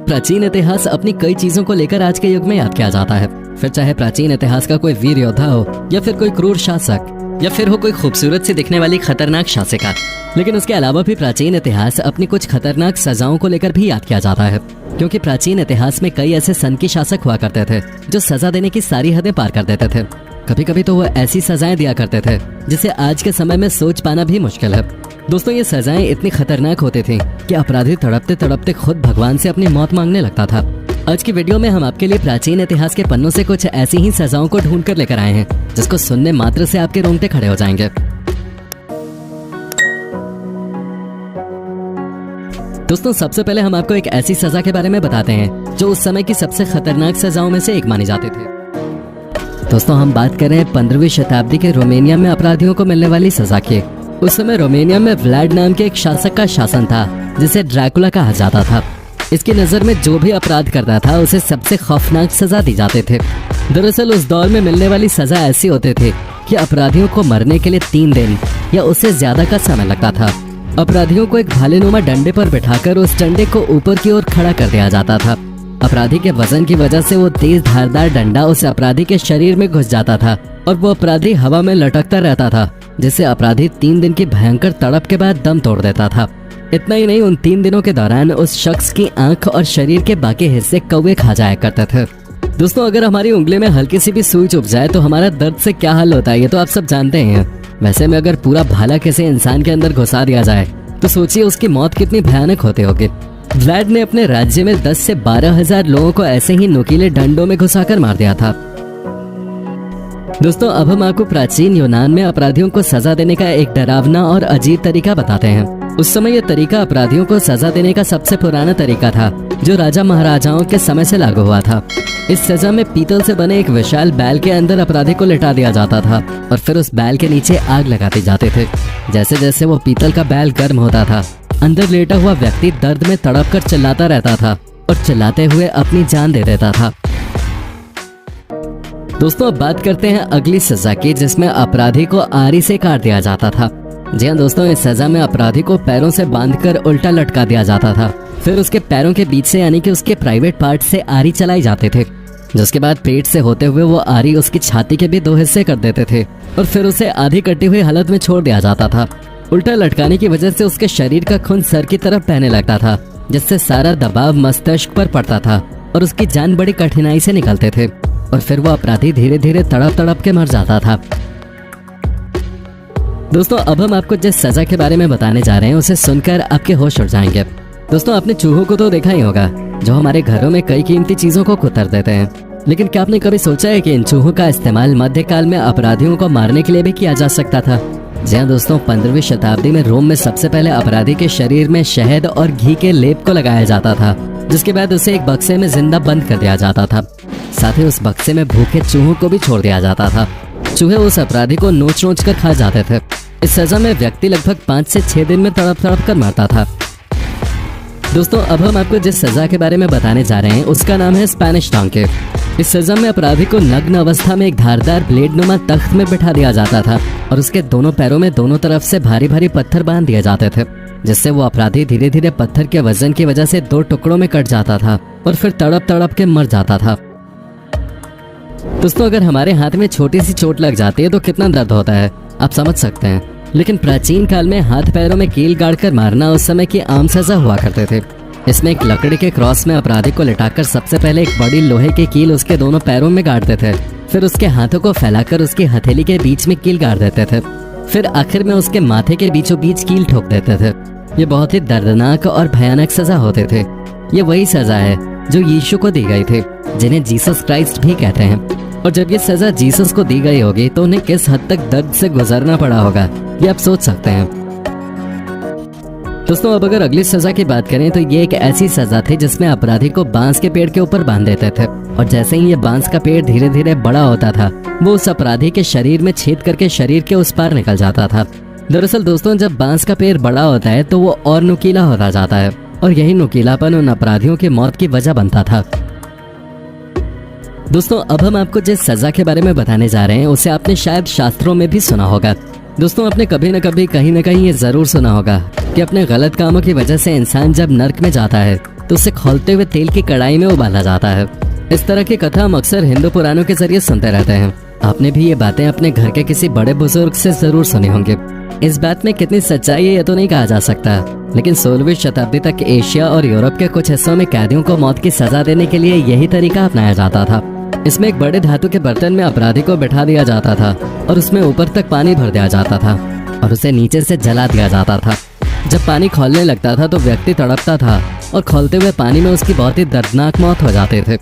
प्राचीन इतिहास अपनी कई चीजों को लेकर आज के युग में याद किया जाता है। फिर चाहे प्राचीन इतिहास का कोई वीर योद्धा हो या फिर कोई क्रूर शासक या फिर हो कोई खूबसूरत सी दिखने वाली खतरनाक शासिका, लेकिन उसके अलावा भी प्राचीन इतिहास अपनी कुछ खतरनाक सजाओं को लेकर भी याद किया जाता है। क्योंकि प्राचीन इतिहास में कई ऐसे सनकी शासक हुआ करते थे जो सजा देने की सारी हदें पार कर देते थे। कभी कभी तो वो ऐसी सजाएं दिया करते थे जिसे आज के समय में सोच पाना भी मुश्किल है। दोस्तों, ये सजाएं इतनी खतरनाक होती थी कि अपराधी तड़पते तड़पते खुद भगवान से अपनी मौत मांगने लगता था। आज की वीडियो में हम आपके लिए प्राचीन इतिहास के पन्नों से कुछ ऐसी ही सजाओं को ढूंढ कर लेकर आए हैं जिसको सुनने मात्र से आपके रोंगटे खड़े हो जाएंगे। दोस्तों, सबसे पहले हम आपको एक ऐसी सजा के बारे में बताते हैं जो उस समय की सबसे खतरनाक सजाओं में से एक मानी जाती थी। दोस्तों, हम बात कर रहे हैं 15वीं शताब्दी के रोमानिया में अपराधियों को मिलने वाली सजा की। उस समय रोमानिया में व्लाड नाम के एक शासक का शासन था जिसे ड्रैकुला कहा जाता था। इसकी नजर में जो भी अपराध करता था उसे सबसे खौफनाक सजा दी जाते थे। दरअसल उस दौर में मिलने वाली सजा ऐसी होती थी कि अपराधियों को मरने के लिए 3 दिन या उससे ज्यादा का समय लगता था। अपराधियों को एक भालेनुमा डंडे पर बिठाकर उस डंडे को ऊपर की ओर खड़ा कर दिया जाता था। अपराधी के वजन की वजह से वो तेज धारदार डंडा उस अपराधी के शरीर में घुस जाता था और वो अपराधी हवा में लटकता रहता था, जिससे अपराधी 3 दिन की भयंकर तड़प के बाद दम तोड़ देता था। इतना ही नहीं, उन 3 दिनों के दौरान उस शख्स की आंख और शरीर के बाकी हिस्से कौवे खा जाया करते थे। दोस्तों, अगर हमारी उंगली में हल्की सी भी सुई चुभ जाए तो हमारा दर्द से क्या हाल होता है ये तो आप सब जानते हैं। वैसे में अगर पूरा भाला किसी इंसान के अंदर घुसा दिया जाए तो सोचिए उसकी मौत कितनी भयानक होती होगी। व्लाड ने अपने राज्य में 10 से 12,000 लोगों को ऐसे ही नुकीले डंडों में घुसाकर मार दिया था। दोस्तों, अब हम आपको प्राचीन यूनान में अपराधियों को सजा देने का एक डरावना और अजीब तरीका बताते हैं। उस समय यह तरीका अपराधियों को सजा देने का सबसे पुराना तरीका था जो राजा महाराजाओं के समय से लागू हुआ था। इस सजा में पीतल से बने एक विशाल बैल के अंदर अपराधी को लिटा दिया जाता था और फिर उस बैल के नीचे आग लगाते जाते थे। जैसे जैसे वो पीतल का बैल गर्म होता था, अंदर लेटा हुआ व्यक्ति दर्द में तड़प कर चिल्लाता रहता था और चिल्लाते हुए अपनी जान दे देता था। दोस्तों, अब बात करते हैं अगली सजा की, जिसमें अपराधी को आरी से काट दिया जाता था। जी हाँ दोस्तों, इस सजा में अपराधी को पैरों से बांधकर उल्टा लटका दिया जाता था। फिर उसके पैरों के बीच से यानी कि उसके प्राइवेट पार्ट से आरी चलाई जाते थे, जिसके बाद पेट से होते हुए वो आरी उसकी छाती के भी 2 हिस्से कर देते थे और फिर उसे आधी कटी हुई हालत में छोड़ दिया जाता था। उल्टा लटकाने की वजह से उसके शरीर का खून सर की तरफ बहने लगता था, जिससे सारा दबाव मस्तिष्क पर पड़ता था और उसकी जान बड़ी कठिनाई से निकलते थे और फिर वो अपराधी धीरे धीरे तड़प तड़प के मर जाता था। दोस्तों, अब हम आपको जिस सजा के बारे में बताने जा रहे हैं उसे सुनकर आपके होश उड़ जाएंगे। दोस्तों, आपने चूहों को तो देखा ही होगा जो हमारे घरों में कई कीमती चीजों को कुतर देते हैं, लेकिन क्या आपने कभी सोचा है कि इन चूहों का इस्तेमाल मध्यकाल में अपराधियों को मारने के लिए भी किया जा सकता था? जी हाँ दोस्तों, 15वीं शताब्दी में रोम में सबसे पहले अपराधी के शरीर में शहद और घी के लेप को लगाया जाता था, जिसके बाद उसे एक बक्से में जिंदा बंद कर दिया जाता था। साथ ही उस बक्से में भूखे चूहों को भी छोड़ दिया जाता था। चूहे उस अपराधी को नोच नोच कर खा जाते थे। इस सजा में व्यक्ति लगभग 5 से 6 दिन में तड़प तड़प कर मरता था। दोस्तों, अब हम आपको जिस सजा के बारे में बताने जा रहे हैं उसका नाम है स्पेनिश टांके। इस सजा में अपराधी को नग्न अवस्था में एक धारदार ब्लेड नुमा तख्त में बिठा दिया जाता था और उसके दोनों पैरों में दोनों तरफ से भारी भारी पत्थर बांध दिए जाते थे, जिससे वो अपराधी धीरे धीरे पत्थर के वजन की वजह से 2 टुकड़ों में कट जाता था और फिर तड़प तड़प के मर जाता था। दोस्तों, अगर हमारे हाथ में छोटी सी चोट लग जाती है तो कितना दर्द होता है आप समझ सकते हैं, लेकिन प्राचीन काल में हाथ पैरों में कील गाड़कर मारना उस समय की आम सजा हुआ करते थे। इसमें एक लकड़ी के क्रॉस में अपराधी को लिटाकर सबसे पहले एक बड़ी लोहे की कील उसके दोनों पैरों में गाड़ते थे, फिर उसके हाथों को फैलाकर उसकी हथेली के बीच में कील गाड़ देते थे, फिर आखिर में उसके माथे के बीचों बीच कील ठोक देते थे। ये बहुत ही दर्दनाक और भयानक सजा होते थे। ये वही सजा है जो यीशु को दी गई थी, जिन्हें जीसस क्राइस्ट भी कहते हैं। और जब ये सजा जीसस को दी गई होगी तो उन्हें किस हद तक दर्द से गुजरना पड़ा होगा ये आप सोच सकते हैं। दोस्तों, अब अगर अगली सजा की बात करें तो ये एक ऐसी सजा थी जिसमें अपराधी को बांस के पेड़ के ऊपर बांध देते थे और जैसे ही ये बांस का पेड़ धीरे धीरे बड़ा होता था वो उस अपराधी के शरीर में छेद करके शरीर के उस पार निकल जाता था। दरअसल दोस्तों, जब बांस का पेड़ बड़ा होता है तो वो और नुकीला होता जाता है और यही नुकीलापन उन अपराधियों की मौत की वजह बनता था। दोस्तों, अब हम आपको जिस सजा के बारे में बताने जा रहे हैं उसे आपने शायद शास्त्रों में भी सुना होगा। दोस्तों, आपने कभी न कभी कहीं न कहीं ये जरूर सुना होगा कि अपने गलत कामों की वजह से इंसान जब नर्क में जाता है तो उसे खौलते हुए तेल की कढ़ाई में उबाला जाता है। इस तरह की कथा हम अक्सर हिंदू पुराणों के जरिए सुनते रहते हैं। आपने भी ये बातें अपने घर के किसी बड़े बुजुर्ग से जरूर सुनी होंगी। इस बात में कितनी सच्चाई है ये तो नहीं कहा जा सकता, लेकिन 16वीं शताब्दी तक एशिया और यूरोप के कुछ हिस्सों में कैदियों को मौत की सजा देने के लिए यही तरीका अपनाया जाता था। इसमें एक बड़े धातु के बर्तन में अपराधी को बिठा दिया जाता था और उसमें ऊपर तक पानी भर दिया जाता था और उसे नीचे से जला दिया जाता था। जब पानी खौलने लगता था तो व्यक्ति तड़पता था और खौलते हुए पानी में उसकी बहुत ही दर्दनाक मौत हो जाते थे।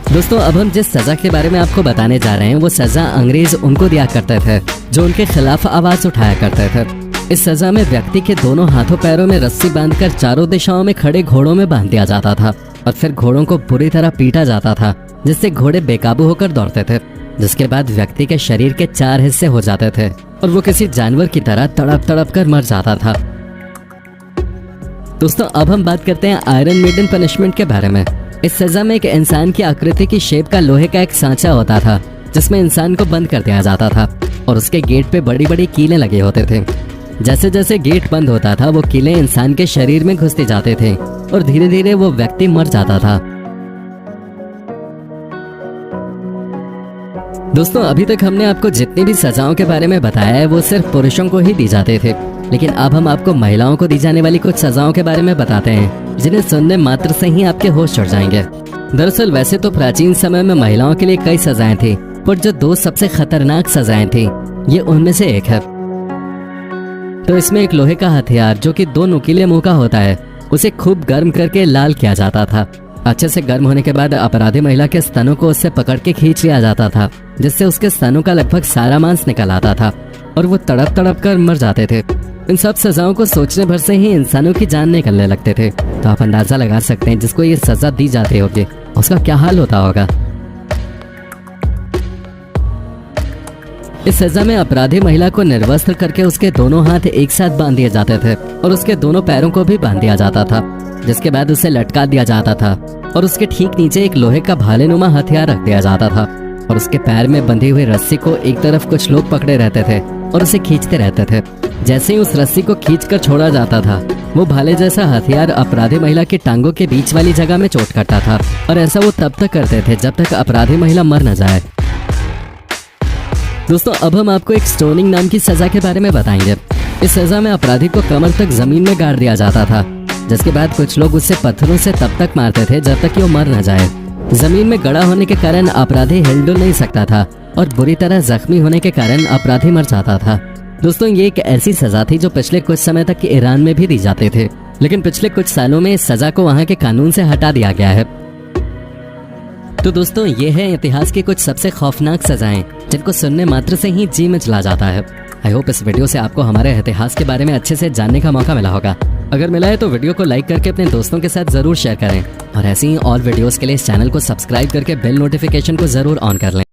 दोस्तों, अब हम जिस सजा के बारे में आपको बताने जा रहे हैं वो सजा अंग्रेज उनको दिया करते थे जो उनके खिलाफ आवाज उठाया करते थे। इस सजा में व्यक्ति के दोनों हाथों पैरों में रस्सी बांधकर चारों दिशाओं में खड़े घोड़ों में बांध दिया जाता था और फिर घोड़ों को बुरी तरह पीटा जाता था, जिससे घोड़े बेकाबू होकर दौड़ते थे। जिसके बाद व्यक्ति के शरीर के 4 हिस्से हो जाते थे और वो किसी जानवर की तरह तड़प तड़प कर मर जाता था। दोस्तों, अब हम बात करते हैं आयरन मेडन पनिशमेंट के बारे में। इस सजा में एक इंसान की आकृति की शेप का लोहे का एक सांचा होता था जिसमें इंसान को बंद कर दिया जाता था और उसके गेट पे बड़ी बड़ी कीलें लगे होते थे। जैसे जैसे गेट बंद होता था वो कीलें इंसान के शरीर में घुसते जाते थे और धीरे धीरे वो व्यक्ति मर जाता था। दोस्तों, अभी तक हमने आपको जितनी भी सजाओं के बारे में बताया है वो सिर्फ पुरुषों को ही दी जाते थे, लेकिन अब हम आपको महिलाओं को दी जाने वाली कुछ सजाओं के बारे में बताते हैं जिन्हें सुनने मात्र से ही आपके होश उड़ जाएंगे। दरअसल वैसे तो प्राचीन समय में महिलाओं के लिए कई सजाएं थी, पर जो 2 सबसे खतरनाक सजाएं थी ये उनमें से एक है। तो इसमें एक लोहे का हथियार जो कि 2 नुकीले मुंह का होता है, उसे खूब गर्म करके लाल किया जाता था। अच्छे से गर्म होने के बाद अपराधी महिला के स्तनों को उससे पकड़ के खींच लिया जाता था, जिससे उसके स्तनों का लगभग सारा मांस निकल आता था और वो तड़प तड़प कर मर जाते थे। इन सब सजाओं को सोचने भर से ही इंसानों की जान निकलने लगते थे। तो आप अंदाजा लगा सकते हैं जिसको ये सजा दी जाती होगी उसका क्या हाल होता होगा। इस सजा में अपराधी महिला को निर्वस्त्र करके उसके दोनों हाथ एक साथ बांध दिए जाते थे और उसके दोनों पैरों को भी बांध दिया जाता था, जिसके बाद उसे लटका दिया जाता था और उसके ठीक नीचे एक लोहे का भालेनुमा हथियार रख दिया जाता था और उसके पैर में बंधी हुई रस्सी को एक तरफ कुछ लोग पकड़े रहते थे और उसे खींचते रहते थे। जैसे ही उस रस्सी को खींचकर छोड़ा जाता था वो भाले जैसा हथियार अपराधी महिला की टांगों के बीच वाली जगह में चोट करता था और ऐसा वो तब तक करते थे जब तक अपराधी महिला मर न जाए। दोस्तों, अब हम आपको एक स्टोनिंग नाम की सजा के बारे में बताएंगे। इस सजा में अपराधी को कमर तक जमीन में गाड़ दिया जाता था, जिसके बाद कुछ लोग उसे पत्थरों से तब तक मारते थे जब तक कि वो मर न जाए। जमीन में गड़ा होने के कारण अपराधी हिल-डुल नहीं सकता था और बुरी तरह जख्मी होने के कारण अपराधी मर जाता था। दोस्तों, ये एक ऐसी सजा थी जो पिछले कुछ समय तक ईरान में भी दी जाते थे, लेकिन पिछले कुछ सालों में इस सजा को वहाँ के कानून से हटा दिया गया है। तो दोस्तों, ये है इतिहास की कुछ सबसे खौफनाक सजाएं जिनको सुनने मात्र से ही जी में चला जाता है। आई होप इस वीडियो से आपको हमारे इतिहास के बारे में अच्छे से जानने का मौका मिला होगा। अगर मिला है तो वीडियो को लाइक करके अपने दोस्तों के साथ जरूर शेयर करें और ऐसी ही और वीडियोस के लिए इस चैनल को सब्सक्राइब करके बेल नोटिफिकेशन को जरूर ऑन कर लें।